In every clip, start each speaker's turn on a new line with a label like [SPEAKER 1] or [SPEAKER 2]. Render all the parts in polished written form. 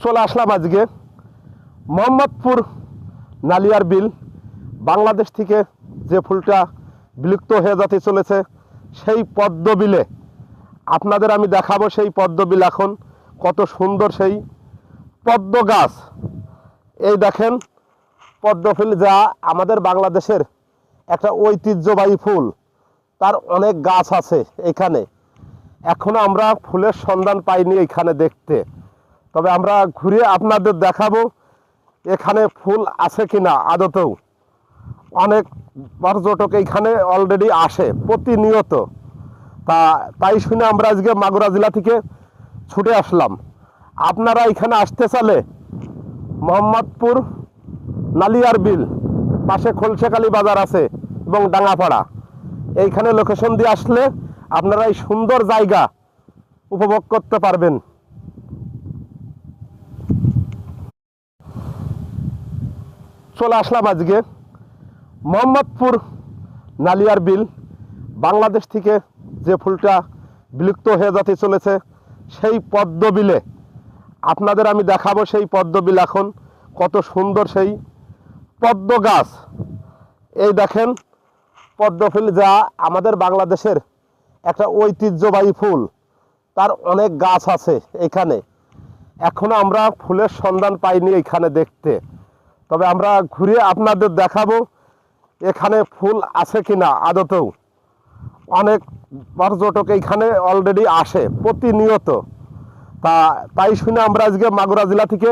[SPEAKER 1] চলে আসলাম আজকে মোহাম্মদপুর নালিয়ার বিল। বাংলাদেশ থেকে যে ফুলটা বিলুপ্ত হয়ে যেতে চলেছে সেই পদ্ম বিলে আপনাদের আমি দেখাবো। সেই পদ্ম বিল এখন কত সুন্দর, সেই পদ্ম গাছ। এই দেখেন পদ্ম ফুল, যা আমাদের বাংলাদেশের একটা ঐতিহ্যবাহী ফুল। তার অনেক গাছ আছে এখানে, এখনো আমরা ফুলের সন্ধান পাইনি এখানে দেখতে। তবে আমরা ঘুরে আপনাদের দেখাবো এখানে ফুল আছে কিনা আদতেও। অনেক পর্যটক এইখানে অলরেডি আসে প্রতিনিয়ত। তাই শুনে আমরা আজকে মাগুরা জেলা থেকে ছুটে আসলাম। আপনারা এখানে আসতে চাইলে মোহাম্মদপুর নালিয়ার বিল, পাশে খোলশেখালী বাজার আছে এবং ডাঙ্গাপাড়া, এইখানে লোকেশন দিয়ে আসলে আপনারা এই সুন্দর জায়গা উপভোগ করতে পারবেন। চলে আসলাম আজকে মোহাম্মদপুর নালিয়ার বিল। বাংলাদেশ থেকে যে ফুলটা বিলুপ্ত হয়ে যেতে চলেছে সেই পদ্ম বিলে আপনাদের আমি দেখাবো। সেই পদ্ম বিল এখন কত সুন্দর, সেই পদ্ম গাছ। এই দেখেন পদ্ম ফুল, যা আমাদের বাংলাদেশের একটা ঐতিহ্যবাহী ফুল। তার অনেক গাছ আছে এখানে, এখনো আমরা ফুলের সন্ধান পাইনি এখানে দেখতে। তবে আমরা ঘুরে আপনাদের দেখাবো এখানে ফুল আছে কিনা আদতেও। অনেক পর্যটক এইখানে অলরেডি আসে প্রতিনিয়ত। তাই শুনে আমরা আজকে মাগুরা জেলা থেকে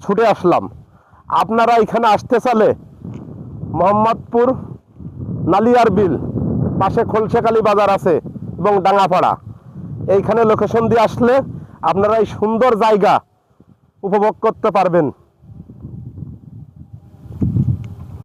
[SPEAKER 1] ছুটে আসলাম। আপনারা এখানে আসতে চাইলে মোহাম্মদপুর নালিয়ার বিল, পাশে খোলশেখালী বাজার আছে এবং ডাঙ্গাপাড়া, এইখানে লোকেশন দিয়ে আসলে আপনারা এই সুন্দর জায়গা উপভোগ করতে পারবেন।